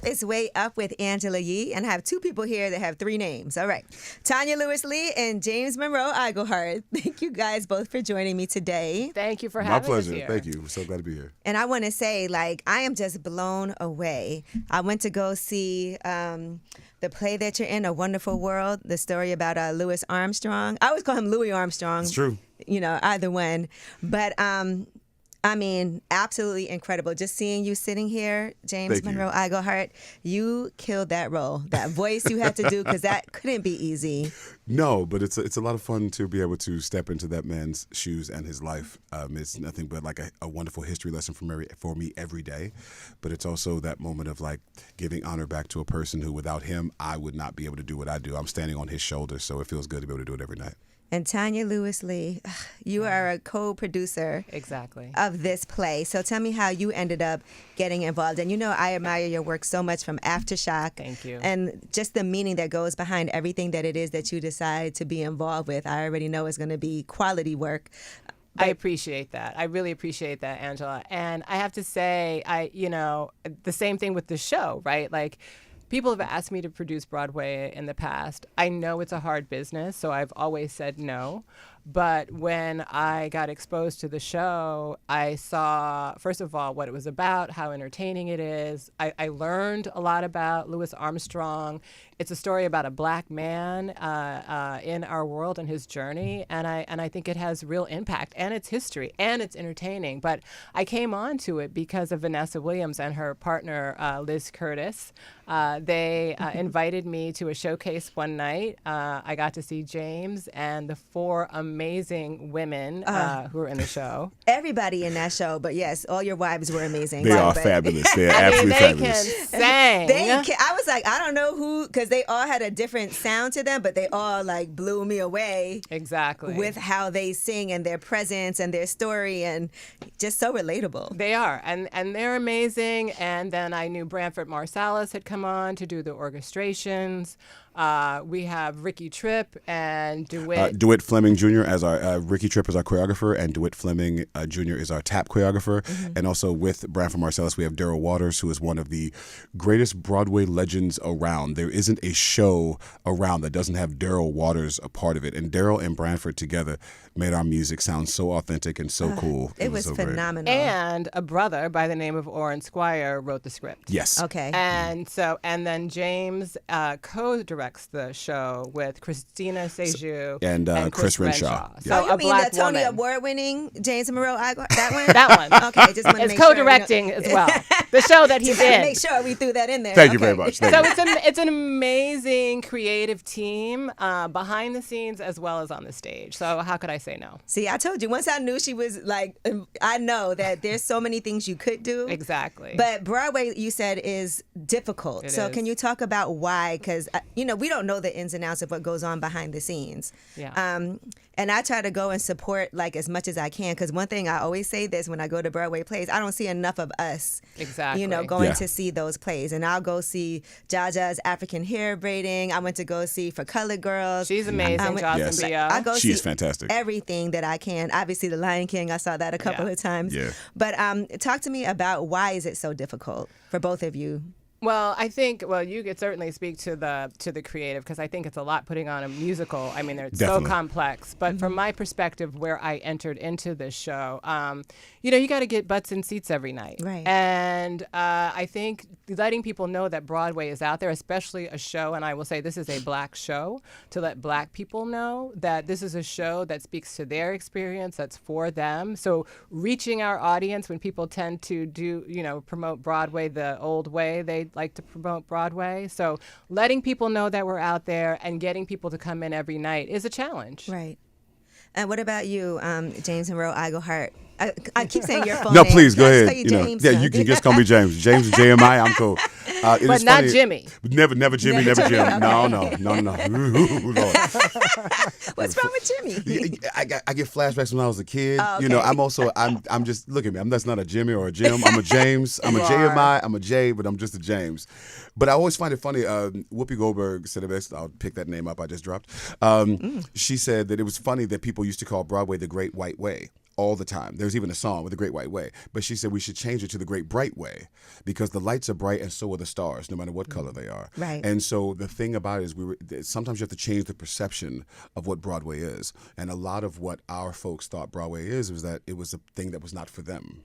It's Way Up with Angela Yee, and I have two people here that have three names. All right. Tonya Lewis-Lee and James Monroe Iglehart. Thank you guys both for joining me today. Thank you for having us here. My pleasure. Thank you. We're so glad to be here. And I want to say, like, I am just blown away. I went to go see the play that you're in, A Wonderful World, the story about Louis Armstrong. I always call him Louis Armstrong. It's true. You know, either one. But I mean, absolutely incredible. Just seeing you sitting here, James Monroe Iglehart, you killed that role. That voice you had to do, because that couldn't be easy. No, but it's a lot of fun to be able to step into that man's shoes and his life. It's nothing but like a wonderful history lesson for me every day. But it's also that moment of like giving honor back to a person who, without him, I would not be able to do what I do. I'm standing on his shoulders, so it feels good to be able to do it every night. And Tonya Lewis-Lee, you are a co-producer of this play. So tell me how you ended up getting involved. And you know I admire your work so much, from Aftershock. Thank you. And just the meaning that goes behind everything that it is that you decide to be involved with. I already know it's going to be quality work. I appreciate that. I really appreciate that, Angela. And I have to say, the same thing with the show, right? Like, people have asked me to produce Broadway in the past. I know it's a hard business, so I've always said no. But when I got exposed to the show, I saw, first of all, what it was about, how entertaining it is. I learned a lot about Louis Armstrong. It's a story about a black man in our world and his journey, and I think it has real impact, and it's history, and it's entertaining. But I came on to it because of Vanessa Williams and her partner, Liz Curtis. They invited me to a showcase one night. I got to see James and the four amazing women who were in the show. Everybody in that show, but yes, all your wives were amazing. They are fabulous. They're absolutely fabulous. They can sing. I was like, I don't know who, because they all had a different sound to them, but they all like blew me away. Exactly. With how they sing and their presence and their story, and just so relatable. They are, and they're amazing. And then I knew Branford Marsalis had come on to do the orchestrations. We have Ricky Tripp and DeWitt Fleming Jr. as our Ricky Tripp is our choreographer, and DeWitt Fleming Jr. is our tap choreographer. Mm-hmm. And also with Branford Marsalis, we have Daryl Waters, who is one of the greatest Broadway legends around. There isn't a show around that doesn't have Daryl Waters a part of it. And Daryl and Branford together made our music sound so authentic and so cool. It was so phenomenal. Great. And a brother by the name of Orrin Squire wrote the script. Yes. Okay. And then James co-directed the show with Christina Seju and Chris Renshaw. Yeah. So you mean the Tony Award-winning James Monroe Iglehart? That one? That one. Okay, just want to make co-directing as well. The show that he's in. Make sure we threw that in there. Thank you very much. It's an amazing creative team behind the scenes as well as on the stage. So how could I say no? See, I told you, once I knew she was like, I know that there's so many things you could do. Exactly. But Broadway, you said, is difficult. It so is. Can you talk about why? Because, we don't know the ins and outs of what goes on behind the scenes. Yeah. And I try to go and support like as much as I can, because one thing I always say this when I go to Broadway plays, I don't see enough of us. Exactly. Going to see those plays. And I'll go see Jaja's African hair braiding. I went to go see For Colored Girls. She's amazing, Jaza. I go She's see fantastic. Everything that I can. Obviously, The Lion King, I saw that a couple of times. Yeah. But talk to me about why is it so difficult for both of you? Well, I think, you could certainly speak to the creative, because I think it's a lot putting on a musical. I mean, it's Definitely. so complex. But from my perspective, where I entered into this show, you got to get butts in seats every night. Right. And I think letting people know that Broadway is out there, especially a show, and I will say this is a black show, to let black people know that this is a show that speaks to their experience, that's for them. So reaching our audience, when people tend to promote Broadway the old way, they like to promote Broadway. So letting people know that we're out there and getting people to come in every night is a challenge. Right. And what about you, James Monroe Iglehart? I keep saying your full No, name. please, go ahead. James, you can just call me James. James JMI, I'm cool. But not funny. Jimmy. Never Jimmy, never Jim. Okay. No. Ooh, Lord. What's wrong with Jimmy? I get flashbacks when I was a kid. Oh, okay. I'm just, look at me. That's not a Jimmy or a Jim. I'm a James. I'm a JMI. I'm a J, but I'm just a James. But I always find it funny. Whoopi Goldberg said it best. I'll pick that name up I just dropped. She said that it was funny that people used to call Broadway the Great White Way. all the time. There's even a song with The Great White Way. But she said we should change it to The Great Bright Way because the lights are bright and so are the stars, no matter what color they are. Right. And so the thing about it is sometimes you have to change the perception of what Broadway is. And a lot of what our folks thought Broadway is was that it was a thing that was not for them.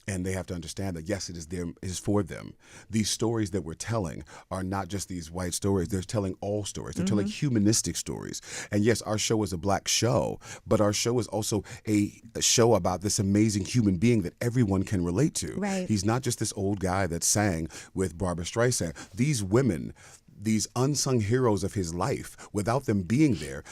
And they have to understand that, yes, it is for them. These stories that we're telling are not just these white stories. They're telling all stories. They're telling humanistic stories. And yes, our show is a black show, but our show is also a show about this amazing human being that everyone can relate to. Right. He's not just this old guy that sang with Barbra Streisand. These women, these unsung heroes of his life, without them being there,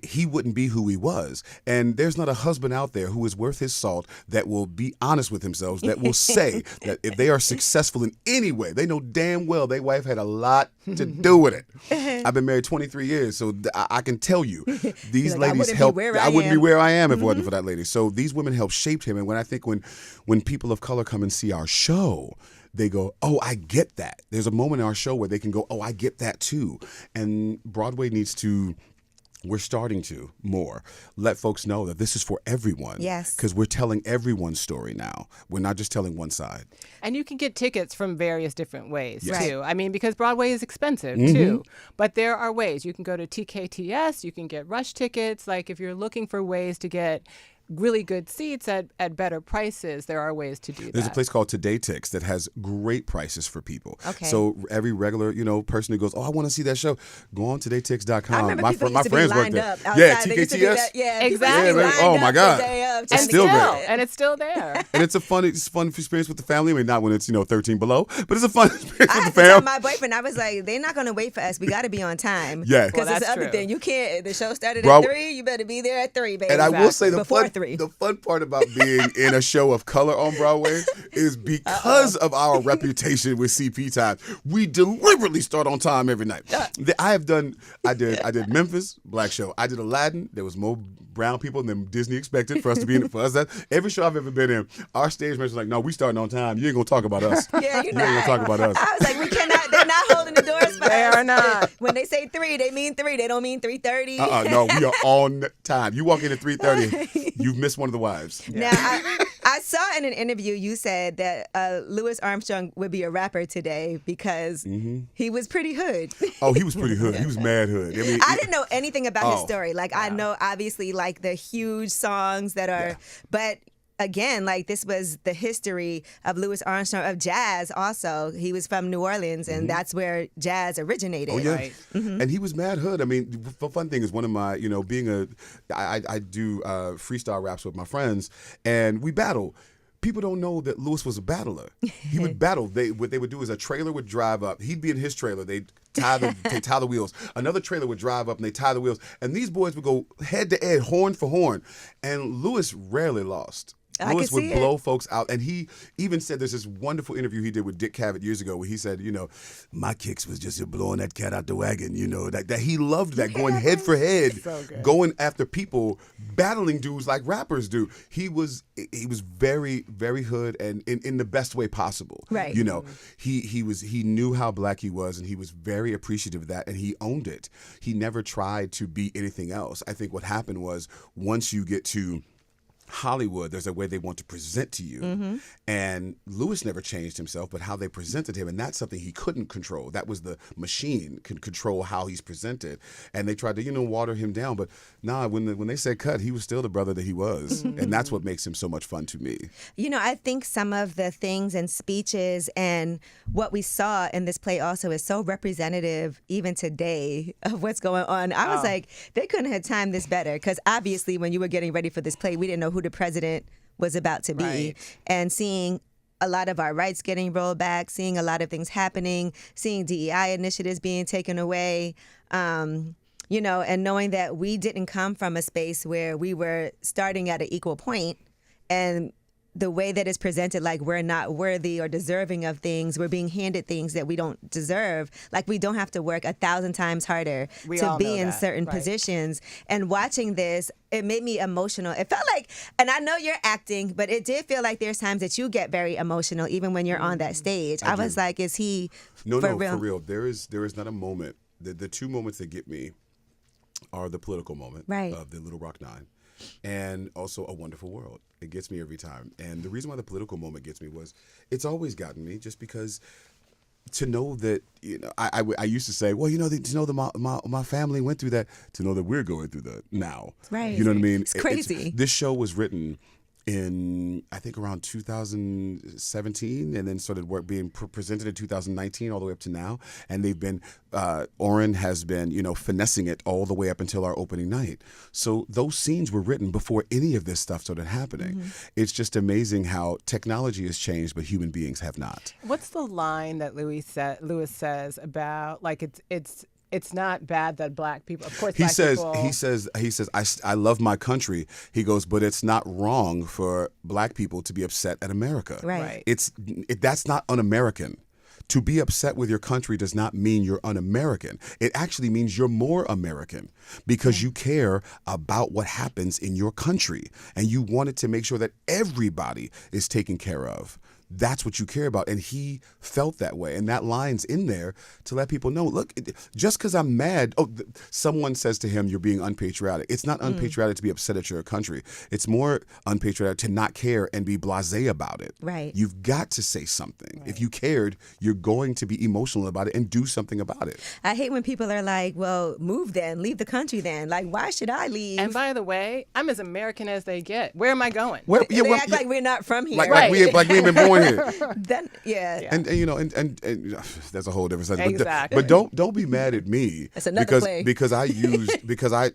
he wouldn't be who he was. And there's not a husband out there who is worth his salt that will be honest with themselves, that will say that if they are successful in any way, they know damn well their wife had a lot to do with it. I've been married 23 years, so I can tell you, these ladies helped. I wouldn't be where I am if it wasn't for that lady. So these women helped shape him. And when people of color come and see our show, they go, oh, I get that. There's a moment in our show where they can go, oh, I get that too. And Broadway we're starting to more let folks know that this is for everyone. Yes. Because we're telling everyone's story now. We're not just telling one side. And you can get tickets from various different ways, Yes. too. I mean, because Broadway is expensive, too. But there are ways. You can go to TKTS. You can get rush tickets. Like, if you're looking for ways to get really good seats at better prices, there are ways to do that. There's a place called Today Tix that has great prices for people. Okay. So every regular, person who goes, oh, I want to see that show, go on todaytix.com. I remember My people my used to be friends work lined there. up outside. Yeah, They used to do TKTS. that. Yeah, Exactly. people used to be Oh lined my up God. the day of, It's trying to still get great. it. And it's still there. And it's a fun experience with the family. I mean, not when it's 13 below, but it's a fun experience I with had the to tell family. my boyfriend, I was like, they're not going to wait for us. We got to be on time. Yeah. Because Well, it's the that's other true. thing. You can't, the show started Bro, at 3, you better be there at 3, baby. And I will say Before 3. the fun part about being in a show of color on Broadway is because of our reputation with CP time, we deliberately start on time every night. I did Memphis, black show. I did Aladdin. There was more brown people than Disney expected for us to be in it. For us, every show I've ever been in, our stage manager's like, no, we starting on time. You ain't gonna talk about us. Yeah, you ain't gonna talk about us. I was like, we cannot, they're not holding the doors for They us. are not. When they say 3, they mean 3. They don't mean 3:30. No, we are on time. You walk in at 3:30, you've missed one of the wives. Now, I saw in an interview you said that Louis Armstrong would be a rapper today because he was pretty hood. Oh, he was pretty hood. He was mad hood. I mean, I didn't know anything about his Oh. story. Like, I know obviously like the huge songs that are, but again, like this was the history of Louis Armstrong, of jazz also. He was from New Orleans and that's where jazz originated. Oh, yeah. Right. And he was mad hood. I mean, the fun thing is one of my, I do freestyle raps with my friends and we battle. People don't know that Louis was a battler. He would battle. What they would do is a trailer would drive up. He'd be in his trailer. They'd tie the wheels. Another trailer would drive up and they tie the wheels. And these boys would go head to head, horn for horn. And Louis rarely lost. I Louis can would see blow it. folks out. And he even said there's this wonderful interview he did with Dick Cavett years ago where he said, my kicks was just blowing that cat out the wagon, that he loved that, going head for head, going after people, battling dudes like rappers do. He was very, very hood and in the best way possible. Right. He knew how black he was and he was very appreciative of that and he owned it. He never tried to be anything else. I think what happened was once you get to Hollywood, there's a way they want to present to you. And Louis never changed himself, but how they presented him, and that's something he couldn't control. That was the machine could control how he's presented. And they tried to, water him down. But when they said cut, he was still the brother that he was. And that's what makes him so much fun to me. I think some of the things and speeches and what we saw in this play also is so representative even today of what's going on. I was like, they couldn't have timed this better because obviously when you were getting ready for this play, we didn't know who the president was about to be. Right. And seeing a lot of our rights getting rolled back, seeing a lot of things happening, seeing DEI initiatives being taken away, and knowing that we didn't come from a space where we were starting at an equal point and the way that it's presented, like we're not worthy or deserving of things, we're being handed things that we don't deserve. Like we don't have to work 1,000 times harder to be in certain positions. And watching this, it made me emotional. It felt like, and I know you're acting, but it did feel like there's times that you get very emotional even when you're on that stage. I was like, is he No, for for real? real. There is not a moment. The two moments that get me are the political moment Right. of the Little Rock Nine and also A Wonderful World. It gets me every time. And the reason why the political moment gets me was it's always gotten me just because to know that, I used to say, well, to know that my family went through that, to know that we're going through that now. Right. You know what I mean? It's crazy. This show was written in, I think, around 2017, and then started being presented in 2019 all the way up to now. And they've been, Oren has been, finessing it all the way up until our opening night. So those scenes were written before any of this stuff started happening. Mm-hmm. It's just amazing how technology has changed, but human beings have not. What's the line that Lewis says about, like, it's not bad that black people, of course, he says, I love my country. He goes, but it's not wrong for black people to be upset at America. Right. That's not un-American. To be upset with your country does not mean you're un-American. It actually means you're more American because you care about what happens in your country and you wanted to make sure that everybody is taken care of. That's what you care about. And he felt that way. And that line's in there to let people know, look, just because I'm mad, someone says to him, you're being unpatriotic. It's not unpatriotic to be upset at your country. It's more unpatriotic to not care and be blasé about it. Right. You've got to say something. Right. If you cared, you're going to be emotional about it and do something about it. I hate when people are like, well, move then, leave the country then. Like, why should I leave? And by the way, I'm as American as they get. Where am I going? They act like we're not from here. Like we ain't been born here. Then, and that's a whole different subject. Exactly. But don't be mad at me because I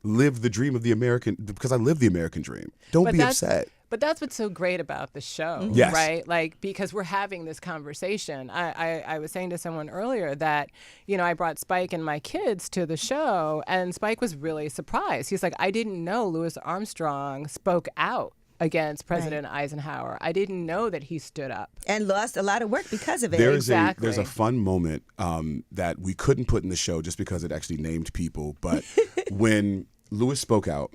live the dream of the American, because I live the American dream. Don't be upset. But that's what's so great about the show, yes. right? Like, because we're having this conversation. I was saying to someone earlier that, I brought Spike and my kids to the show, and Spike was really surprised. He's like, I didn't know Louis Armstrong spoke out against President Eisenhower. I didn't know that he stood up. And lost a lot of work because of it. There's a fun moment that we couldn't put in the show just because it actually named people. But when Louis spoke out,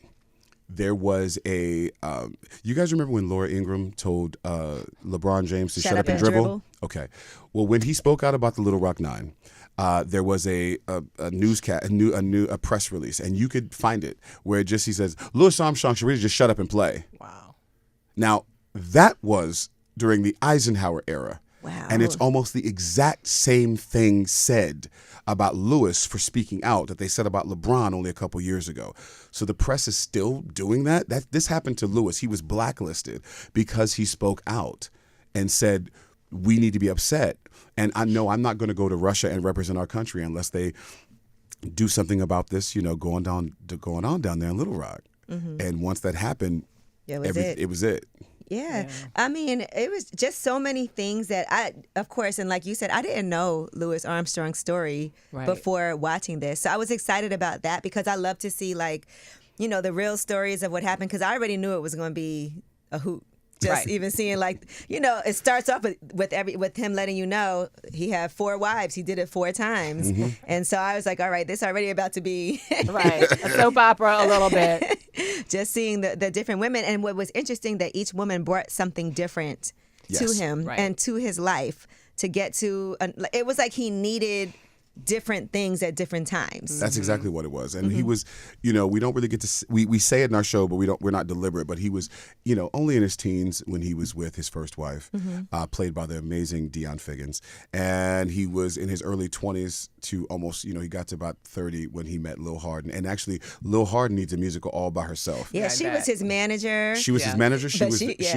there was you guys remember when Laura Ingraham told LeBron James to shut up and dribble? Okay. Well, when he spoke out about the Little Rock Nine, there was a newscast, a press release, and you could find it where he says, Louis Armstrong should really just shut up and play. Wow. Now, that was during the Eisenhower era. Wow. And it's almost the exact same thing said about Louis for speaking out that they said about LeBron only a couple years ago. So the press is still doing that. This happened to Louis. He was blacklisted because he spoke out and said, we need to be upset. And I know I'm not going to go to Russia and represent our country unless they do something about this, going on down there in Little Rock. Mm-hmm. And once that happened, it was it. Yeah. I mean, it was just so many things that of course, and like you said, I didn't know Louis Armstrong's story before watching this. So I was excited about that because I love to see the real stories of what happened because I already knew it was going to be a hoot. Just even seeing it starts off with him letting you know he had 4 wives. He did it 4 times. Mm-hmm. And so I was like, all right, this already about to be a soap opera a little bit. Just seeing the different women. And what was interesting that each woman brought something different to him and to his life to get to. It was like he needed different things at different times. That's exactly what it was. And he was, we don't really get to, we say it in our show, but we're not deliberate, but he was, only in his teens when he was with his first wife, played by the amazing Deion Figgins. And he was in his early 20s to almost, he got to about 30 when he met Lil Hardin. And actually, Lil Hardin needs a musical all by herself. Yeah, she was his manager. She was his manager. She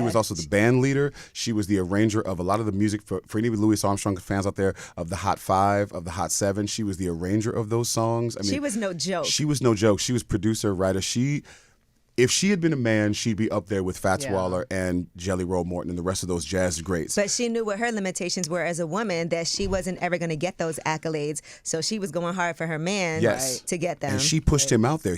was also the band leader. She was the arranger of a lot of the music for any Louis Armstrong fans out there, of the Hot 5, of the Hot 7. She was the arranger of those songs. I mean, she was no joke. She was no joke. She was producer, writer. If she had been a man, she'd be up there with Fats Waller and Jelly Roll Morton and the rest of those jazz greats. But she knew what her limitations were as a woman, that she wasn't ever going to get those accolades. So she was going hard for her man to get them. And she pushed him out there.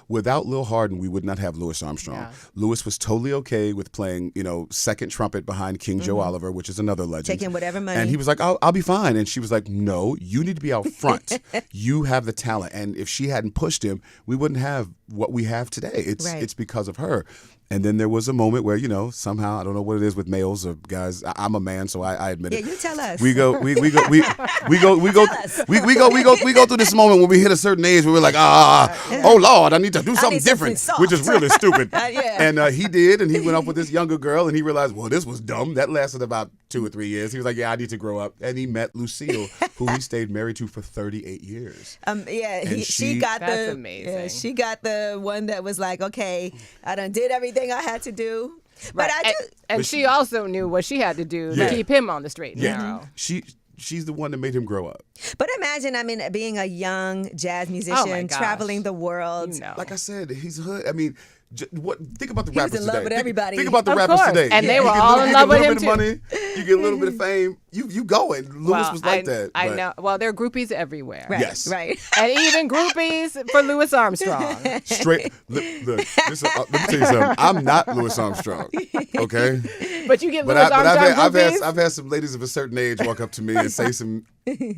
Without Lil Hardin, we would not have Louis Armstrong. Yeah. Louis was totally okay with playing, second trumpet behind King Joe Oliver, which is another legend. Taking whatever money. And he was like, I'll be fine. And she was like, no, you need to be out front. You have the talent. And if she hadn't pushed him, we wouldn't have what we have today. It's because of her. And then there was a moment where, somehow, I don't know what it is with males or guys. I'm a man, so I admit it. Yeah, you tell us. We go through this moment when we hit a certain age where we're like, oh Lord, I need to do something different, which is really stupid. Yeah. And he did, and he went off with this younger girl, and he realized, well, this was dumb. That lasted about 2 or 3 years. He was like, yeah, I need to grow up. And he met Lucille, who he stayed married to for 38 years. She got That's amazing. Yeah, she got the one that was like, okay, I done did everything I had to do. But Right. And she also knew what she had to do to keep him on the straight and narrow. She's the one that made him grow up. But imagine, being a young jazz musician, traveling the world. Like I said, he's hood. Think about the He was rappers in love today. with everybody. Think about the Of rappers course. today. And they You were get all in love with him, You get a little bit of money, you get a little bit of fame, you going. Lewis was like that. I but- know. Well, there are groupies everywhere. Right, Yes. right. And even groupies for Louis Armstrong. Straight. Look, let me tell you something. I'm not Louis Armstrong. Okay. But you get But Louis Armstrong groupies. I've had some ladies of a certain age walk up to me and say some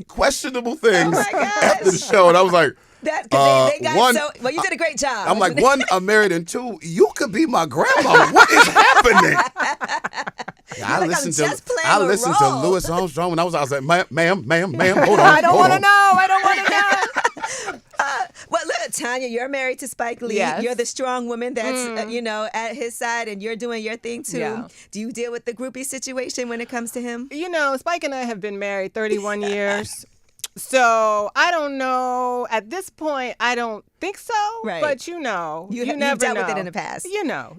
questionable things after the show, and I was like, They got one, well, you did a great job. I'm like, one, I'm married, and two, you could be my grandmama. What is happening? I listened to Louis Armstrong when I was like, ma'am, hold on. I don't want to know. Well, look, Tonya, you're married to Spike Lee. Yes. You're the strong woman that's, at his side, and you're doing your thing, too. Yeah. Do you deal with the groupie situation when it comes to him? Spike and I have been married 31 years. So I don't know. At this point, I don't think so. Right. But you never dealt know. with it in the past. You know,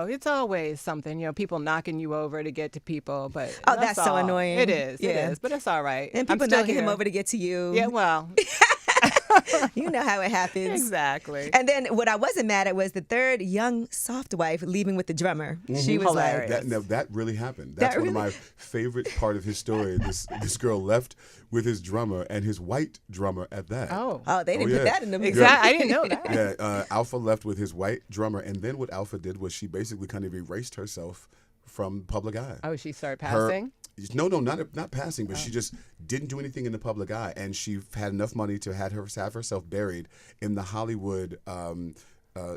it's always something. People knocking you over to get to people. But That's so all. annoying. It is. Yeah. It is. But it's all right. And people I'm still knocking him here. over to get to you. Yeah. Well. You know how it happens. Exactly. And then what I wasn't mad at was the third young soft wife leaving with the drummer. She was Hilarious. That really happened. That's one of my favorite part of his story. This girl left with his drummer and his white drummer at that. Oh, they didn't put that in the movie. exactly. I didn't know that. Yeah, Alpha left with his white drummer, and then what Alpha did was she basically kind of erased herself from public eye. Oh, she started passing? No, not passing, but she just didn't do anything in the public eye, and she had enough money to have herself buried in the Hollywood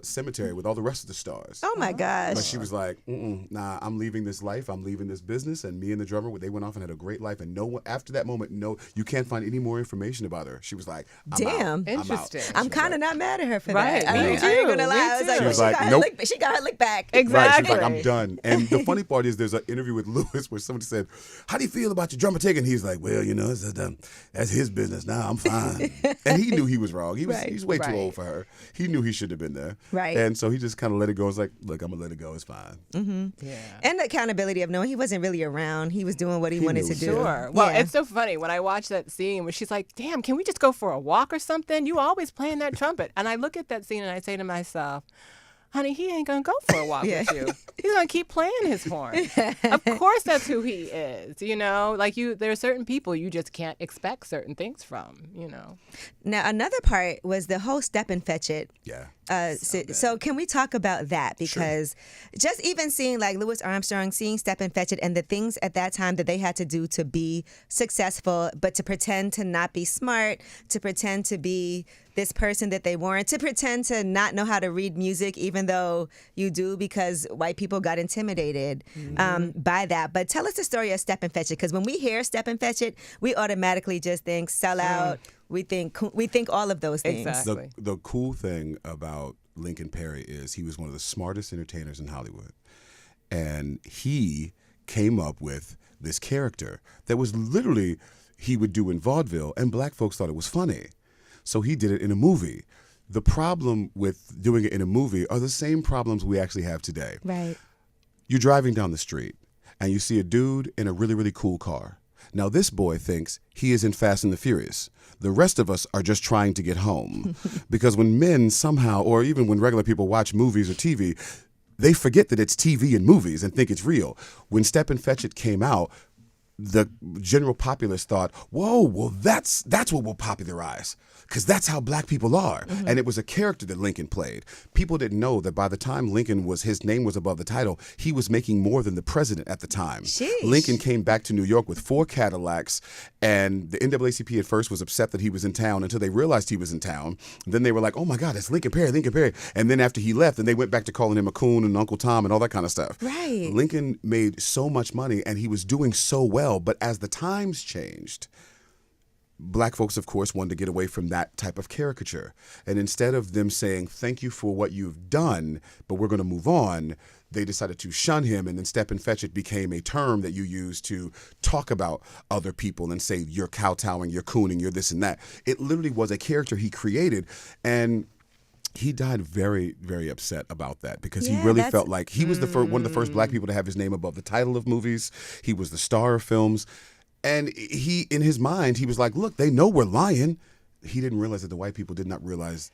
cemetery with all the rest of the stars. Oh my gosh. But she was like, nah, I'm leaving this life. I'm leaving this business. And me and the drummer, they went off and had a great life. And no one, after that moment, you can't find any more information about her. She was like, damn, interesting. I'm kind of not mad at her for Right. that. Me I ain't gonna lie. I was She was like, like, nope. she got her lick back. Exactly. Right, she's like, I'm done. And the funny part is there's an interview with Lewis where somebody said, how do you feel about your drummer taking? He's like, well, that's his business now. I'm fine. And he knew he was wrong. He's way too old for her. He knew he should have been there. Right. And so he just kind of let it go. It's like, look, I'm going to let it go. It's fine. Mm-hmm. Yeah. And the accountability of knowing he wasn't really around. He was doing what he wanted to do. Sure. Well, Yeah. it's so funny when I watch that scene where she's like, damn, can we just go for a walk or something? You always playing that trumpet. And I look at that scene and I say to myself, honey, he ain't going to go for a walk with you. He's going to keep playing his horn. Of course that's who he is, Like there are certain people you just can't expect certain things from, Now, another part was the whole Step and Fetch It. Yeah. So can we talk about that? Because just even seeing like Louis Armstrong, seeing Step and Fetch It and the things at that time that they had to do to be successful, but to pretend to not be smart, to pretend to be this person that they weren't, to pretend to not know how to read music, even though you do, because white people got intimidated by that. But tell us the story of Step and Fetch It, because when we hear Step and Fetch It, we automatically just think sell out. We think all of those things. Exactly. The cool thing about Lincoln Perry is he was one of the smartest entertainers in Hollywood. And he came up with this character that was literally he would do in vaudeville, and black folks thought it was funny. So he did it in a movie. The problem with doing it in a movie are the same problems we actually have today. Right. You're driving down the street, and you see a dude in a really, really cool car. Now, this boy thinks he is in Fast and the Furious. The rest of us are just trying to get home. Because when men somehow, or even when regular people watch movies or TV, they forget that it's TV and movies and think it's real. When Step and Fetch It came out, the general populace thought, whoa, well, that's what will popularize, because that's how black people are. Mm-hmm. And it was a character that Lincoln played. People didn't know that by the time his name was above the title, he was making more than the president at the time. Sheesh. Lincoln came back to New York with 4 Cadillacs, and the NAACP at first was upset that he was in town until they realized he was in town. Then they were like, oh my God, it's Lincoln Perry. And then after he left, then they went back to calling him a coon and Uncle Tom and all that kind of stuff. Right. Lincoln made so much money and he was doing so well, but as the times changed, black folks, of course, wanted to get away from that type of caricature. And instead of them saying, thank you for what you've done, but we're going to move on, they decided to shun him, and then step and fetch it became a term that you use to talk about other people and say, you're kowtowing, you're cooning, you're this and that. It literally was a character he created, and he died very, very upset about that, because he really felt like he was one of the first black people to have his name above the title of movies. He was the star of films. And he, in his mind, he was like, look, they know we're lying. He didn't realize that the white people didn't realize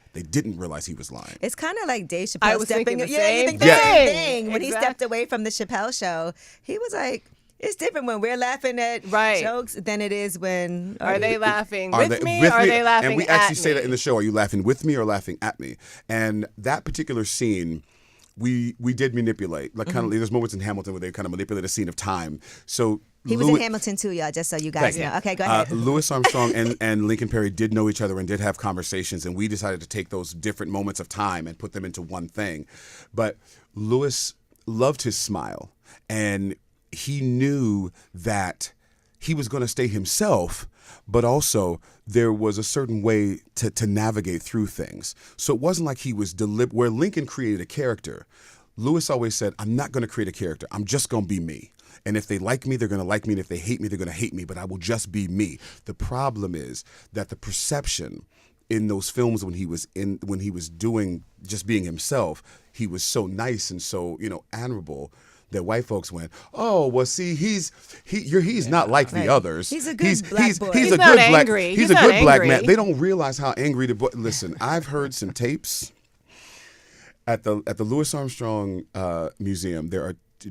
he was lying. It's kind of like Dave Chappelle I was stepping. thinking the You same think the same thing. thing. When he stepped away from the Chappelle show, he was like, it's different when we're laughing at jokes than it is when... Are they laughing with me or are they laughing at me? And we actually say that in the show. Are you laughing with me or laughing at me? And that particular scene... We did manipulate, like kind of. There's moments in Hamilton where they kind of manipulate a scene of time. So he was in Hamilton too, y'all. Just so you guys know. Okay, go ahead. Louis Armstrong and Lincoln Perry did know each other and did have conversations, and we decided to take those different moments of time and put them into one thing. But Louis loved his smile, and he knew that he was going to stay himself, but also there was a certain way to navigate through things. So it wasn't like he was where Lincoln created a character. Louis always said, I'm not going to create a character. I'm just going to be me. And if they like me, they're going to like me. And if they hate me, they're going to hate me. But I will just be me. The problem is that the perception in those films when he was doing just being himself, he was so nice and so, honorable, that white folks went, oh, well, see, he's not like the others. He's a good black boy. He's a not good angry. He's a good black man. They don't realize how angry the boy. Listen, I've heard some tapes at the Louis Armstrong Museum.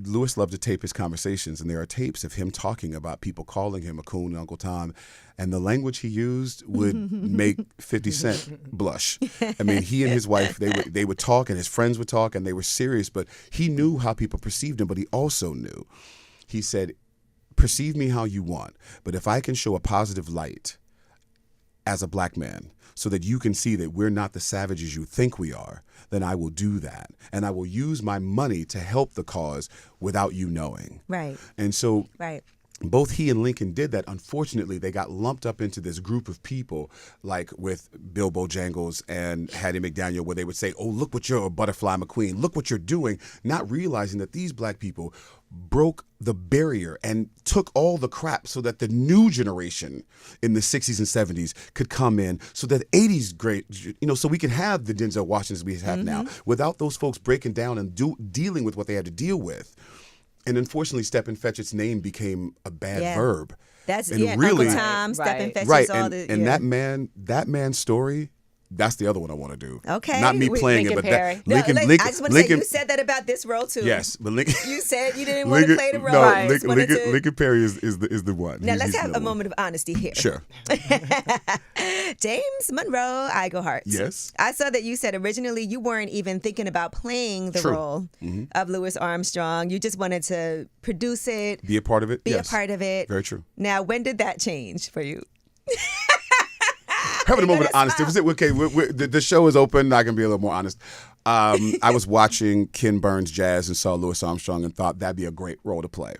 Louis loved to tape his conversations, and there are tapes of him talking about people calling him a coon and Uncle Tom, and the language he used would make 50 Cent blush. I mean, he and his wife, they would talk, and his friends would talk, and they were serious, but he knew how people perceived him, but he also knew. He said, perceive me how you want, but if I can show a positive light as a black man so that you can see that we're not the savages you think we are, then I will do that. And I will use my money to help the cause without you knowing. Right. And so right. Both he and Lincoln did that. Unfortunately, they got lumped up into this group of people, like with Bill Bojangles and Hattie McDaniel, where they would say, oh, look what you're, Butterfly McQueen, look what you're doing, not realizing that these black people broke the barrier and took all the crap so that the new generation in the 60s and 70s could come in, so that 80s great, so we could have the Denzel Washingtons we have now without those folks breaking down and dealing with what they had to deal with. And unfortunately, Step and Fetch, its name became a bad verb. That's and really, Uncle Tom, Step and Fetch, right. all and that man's story. That's the other one I want to do. Okay. Not me playing Lincoln it, but Perry. Lincoln. I just want to say you said that about this role too. Yes, but Lincoln. You said you didn't want to play the role. No, Right. Lincoln Perry is the one. Now let's have a moment of honesty here. Sure. James Monroe Iglehart. Yes. I saw that you said originally you weren't even thinking about playing the role of Louis Armstrong. You just wanted to produce it. Be a part of it. Be a part of it. Very true. Now, when did that change for you? Having a moment of honesty. Okay, the show is open. I can be a little more honest. I was watching Ken Burns Jazz and saw Louis Armstrong and thought that'd be a great role to play.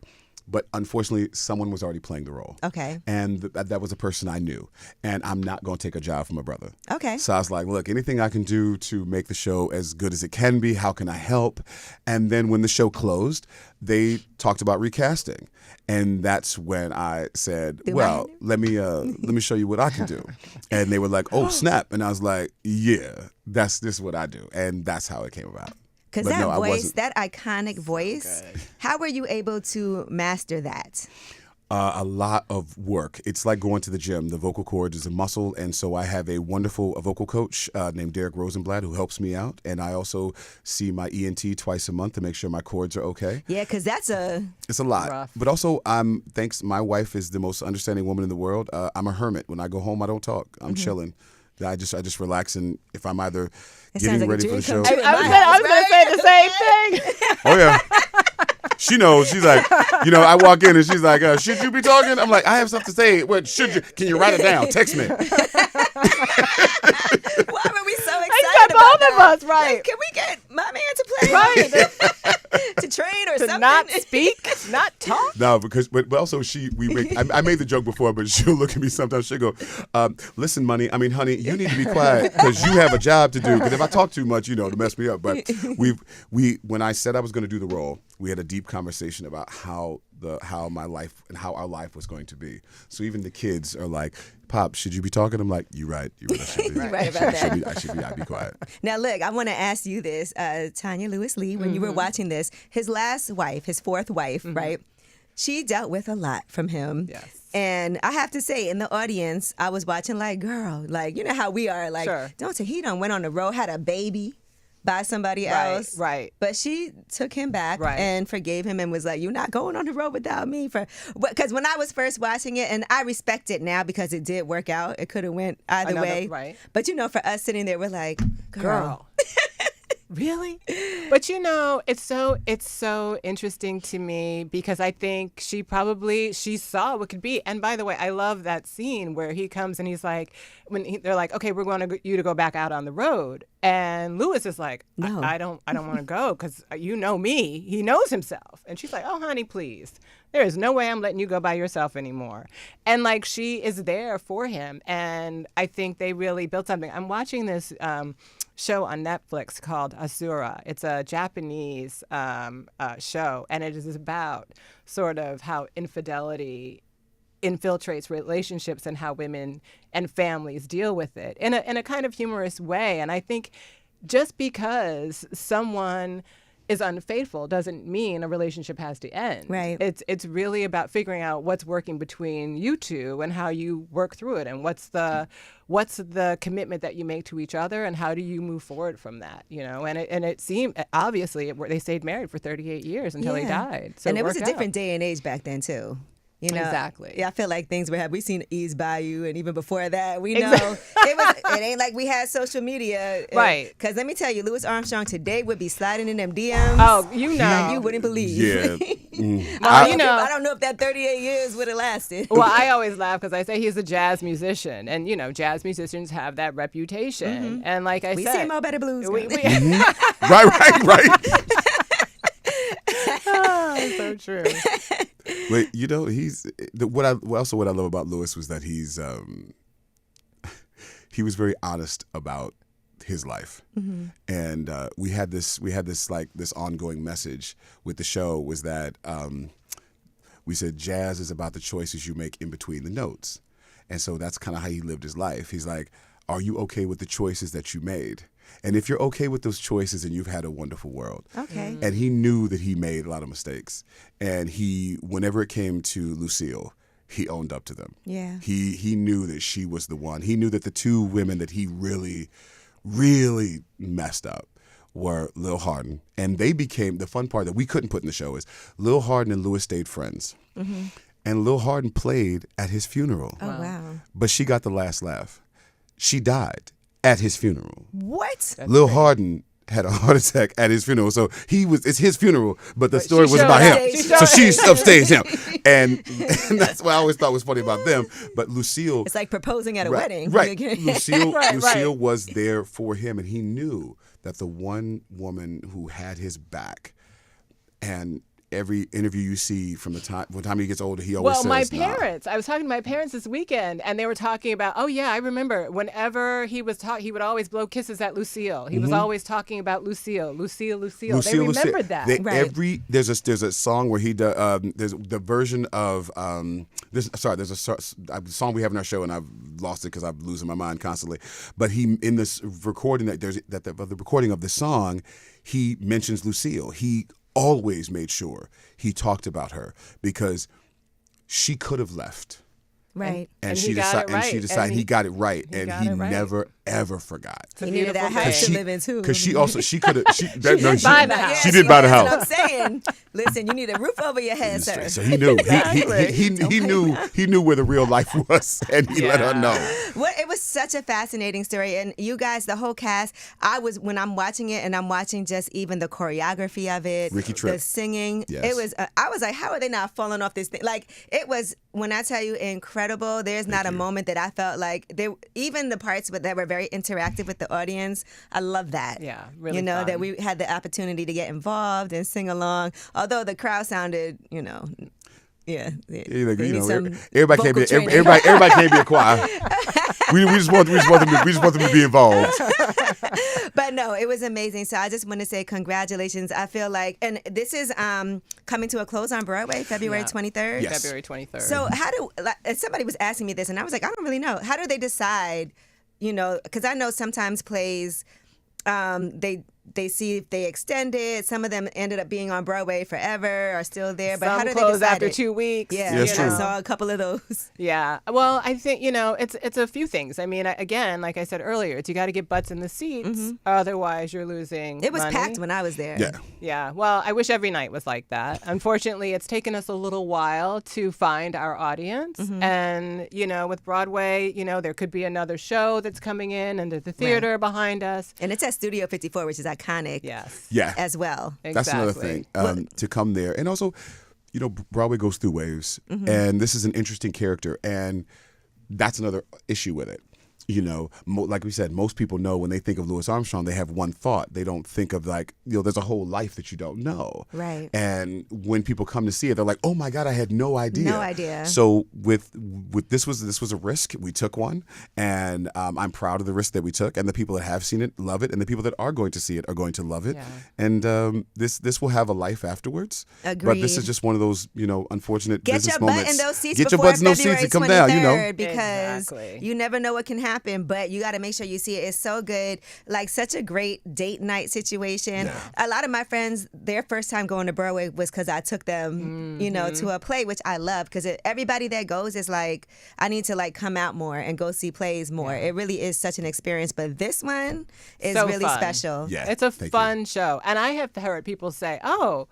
But unfortunately, someone was already playing the role. Okay. And that was a person I knew. And I'm not going to take a job from a brother. Okay. So I was like, look, anything I can do to make the show as good as it can be, how can I help? And then when the show closed, they talked about recasting. And that's when I said, let me show you what I can do. And they were like, oh, snap. And I was like, yeah, this is what I do. And that's how it came about. Because that iconic voice, how were you able to master that? A lot of work. It's like going to the gym. The vocal cords is a muscle, and so I have a wonderful vocal coach named Derek Rosenblatt who helps me out, and I also see my ENT twice a month to make sure my cords are okay. Yeah, because it's a lot. Rough. But also, my wife is the most understanding woman in the world. I'm a hermit. When I go home, I don't talk. I'm chilling. I just relax, and if I'm either getting like ready for the show, I was going to say the same thing. oh yeah. She knows. She's like, I walk in and she's like, should you be talking? I'm like, I have something to say. What should you? Can you write it down? Text me. Why were we so excited Except about both of that? us, right? Like, can we get my man to play? Right. To train or To something? not speak, not talk. No, but also I made the joke before, but she'll look at me sometimes. She'll go, listen, honey, you need to be quiet because you have a job to do. Because if I talk too much, to mess me up. But when I said I was going to do the role, we had a deep conversation about how my life and how our life was going to be. So even the kids are like, Pop, should you be talking? I'm like, you're right. I should be. You're right about that. I'd be quiet. Now, look, I want to ask you this. Tonya Lewis-Lee, when you were watching this, his last wife, his fourth wife, right? She dealt with a lot from him. Yes. And I have to say, in the audience, I was watching like, girl, like, you know how we are. Like, Sure. he done went on the road, had a baby by somebody else. Right. But she took him back Right. and forgave him and was like, you're not going on the road without me. Because when I was first watching it, and I respect it now because it did work out. It could have went either way. Right. But, for us sitting there, we're like, girl. Really? But it's so interesting to me because I think she saw what could be. And by the way, I love that scene where he comes and he's like, they're like, okay, we're going you to go back out on the road. And Lewis is like, no, I don't want to go because me. He knows himself. And she's like, oh, honey, please. There is no way I'm letting you go by yourself anymore. And like she is there for him. And I think they really built something. I'm watching this show on Netflix called Asura. It's a Japanese show, and it is about sort of how infidelity infiltrates relationships and how women and families deal with it in a kind of humorous way. And I think just because someone is unfaithful doesn't mean a relationship has to end. Right. It's really about figuring out what's working between you two and how you work through it and what's the commitment that you make to each other and how do you move forward from that, And it seemed obviously they stayed married for 38 years until he died. So and it was a worked different out. day and age back then too. Exactly. Yeah, I feel like things we seen Ease Bayou, and even before that, we know it ain't like we had social media, right? Because let me tell you, Louis Armstrong today would be sliding in them DMs. Oh, like you wouldn't believe. Yeah. I don't know if that 38 years would have lasted. Well, I always laugh because I say he's a jazz musician, and jazz musicians have that reputation, and like I said, we see Mo Better Blues. Right. Oh, so true. But what I love about Lewis was that he was very honest about his life, and we had this ongoing message with the show was that we said jazz is about the choices you make in between the notes, and so that's kind of how he lived his life. He's like, are you okay with the choices that you made? And if you're okay with those choices, then you've had a wonderful world. Okay. And he knew that he made a lot of mistakes. And whenever it came to Lucille, he owned up to them. Yeah. He knew that she was the one. He knew that the two women that he really, really messed up were Lil Hardin. And they became, the fun part that we couldn't put in the show is Lil Hardin and Lewis stayed friends. Mm-hmm. And Lil Hardin played at his funeral. Oh, wow. But she got the last laugh. She died at his funeral. What? Lil Hardin had a heart attack at his funeral. So it's his funeral, but the story was about him. So she upstaged him. And that's what I always thought was funny about them. But Lucille. It's like proposing at a wedding. Right. Lucille was there for him, and he knew that the one woman who had his back, and every interview you see from the time he gets older, he always says, my parents. I was talking to my parents this weekend, and they were talking about, oh yeah, I remember whenever he would always blow kisses at Lucille. He was always talking about Lucille. They remembered that. There's a song where he does. There's the version of there's a song we have in our show, and I've lost it because I'm losing my mind constantly. But he in this recording the recording of the song, he mentions Lucille. He always made sure he talked about her because she could have left. Right. And he she got decided, it right. and she decided he got it right, and got he it right. never ever forgot. He needed that beautiful house thing. to live in too. Because she could have. She did buy the house. She did buy the That's house. what I'm saying. Listen, you need a roof over your head, sir. So he knew. Exactly. He knew where the real life was, and he let her know. Well, it was such a fascinating story, and you guys, the whole cast. When I'm watching it, and I'm watching just even the choreography of it, Ricky Tripp. the singing. Yes. It was. I was like, how are they not falling off this thing? Like it was. When I tell you incredible, there's not a moment that I felt like even the parts that were very interactive with the audience. I love that. Yeah, really. You know, fun. that we had the opportunity to get involved and sing along. Although the crowd sounded, yeah. Everybody can't be a choir. we just want them to be involved. But no, it was amazing. So I just want to say congratulations. I feel like, and this is coming to a close on Broadway, February 23rd. Yes. February 23rd. So somebody was asking me this, and I was like, I don't really know. How do they decide? Because I know sometimes plays, they see if they extend it. Some of them ended up being on Broadway forever, are still there. But some how do they close decide after it? 2 weeks. Yeah, Yes, I true. saw a couple of those. Yeah. Well, I think, it's a few things. I mean, again, like I said earlier, you got to get butts in the seats. Otherwise, you're losing It was money. packed when I was there. Yeah. Yeah. Well, I wish every night was like that. Unfortunately, it's taken us a little while to find our audience. And, with Broadway, there could be another show that's coming in and the theater behind us. And it's at Studio 54, which is iconic. Yes. Yeah. As well. That's another thing to come there. And also, Broadway goes through waves, and this is an interesting character, and that's another issue with it. Like we said, most people know when they think of Louis Armstrong, they have one thought. They don't think of there's a whole life that you don't know. Right. And when people come to see it, they're like, "Oh my God, I had no idea." No idea. So with this was a risk. We took one, and I'm proud of the risk that we took. And the people that have seen it love it, and the people that are going to see it are going to love it. Yeah. And this will have a life afterwards. Agreed. But this is just one of those unfortunate Get business your butt moments. in those seats Get your before butts in those February seats and 23rd, come down. because Exactly. you never know what can happen. But you got to make sure you see it. It's so good. Like such a great date night situation. Yeah. A lot of my friends, their first time going to Broadway was because I took them, to a play, which I love. Because everybody that goes is like, I need to come out more and go see plays more. It really is such an experience. But this one is So really fun. special. Yeah. It's a Thank fun show. And I have heard people say, oh,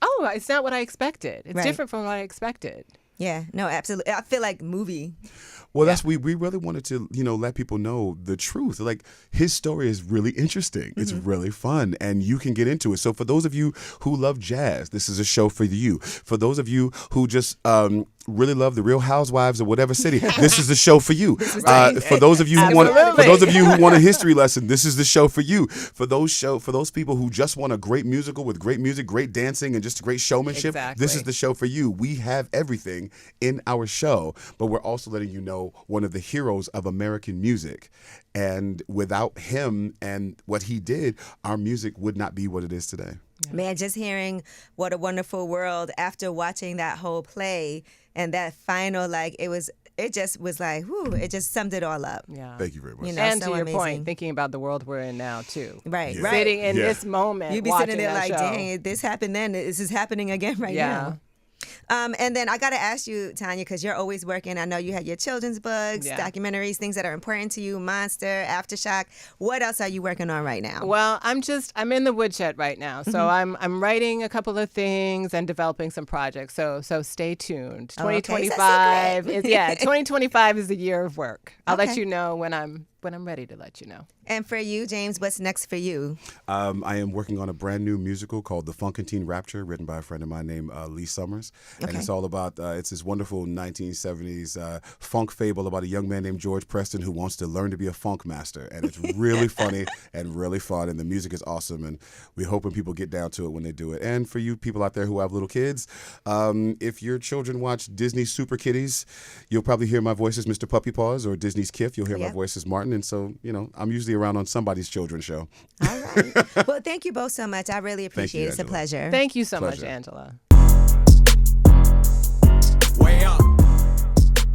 it's not what I expected. It's Right. different from what I expected. Yeah, no, absolutely. I feel like movie. Well, that's we really wanted to let people know the truth. Like his story is really interesting. It's really fun, and you can get into it. So for those of you who love jazz, this is a show for you. For those of you who just really love the Real Housewives of whatever city, this is the show for you. For those of you who want a history lesson, this is the show for you. For those people who just want a great musical with great music, great dancing, and just great showmanship, this is the show for you. We have everything in our show, but we're also letting you know one of the heroes of American music. And without him and what he did, our music would not be what it is today. Man, just hearing What a Wonderful World after watching that whole play and that final, it just was like, whew, it just summed it all up. Yeah. Thank you very much. And so to your amazing. point, thinking about the world we're in now, too. Right, Yeah. right. Sitting in this moment, You'd be watching sitting there that like, show. dang, this happened then. This is happening again right now. And then I got to ask you, Tonya, because you're always working. I know you had your children's books, documentaries, things that are important to you, Monster, Aftershock. What else are you working on right now? Well, I'm in the woodshed right now. So I'm writing a couple of things and developing some projects. So stay tuned. 2025 is 2025 is the year of work. I'll let you know when I'm ready to let you know. And for you, James, what's next for you? I am working on a brand new musical called The Funkantine Rapture, written by a friend of mine named Lee Summers. Okay. And it's all about, it's this wonderful 1970s funk fable about a young man named George Preston who wants to learn to be a funk master. And it's really funny and really fun. And the music is awesome. And we're hoping people get down to it when they do it. And for you people out there who have little kids, if your children watch Disney Super Kitties, you'll probably hear my voice as Mr. Puppy Paws, or Disney's Kif, you'll hear my voice as Martin. And so, I'm usually around on somebody's children's show. All right. Well, thank you both so much. I really appreciate it. It's a Angela. pleasure. Thank you so much, Pleasure. Angela.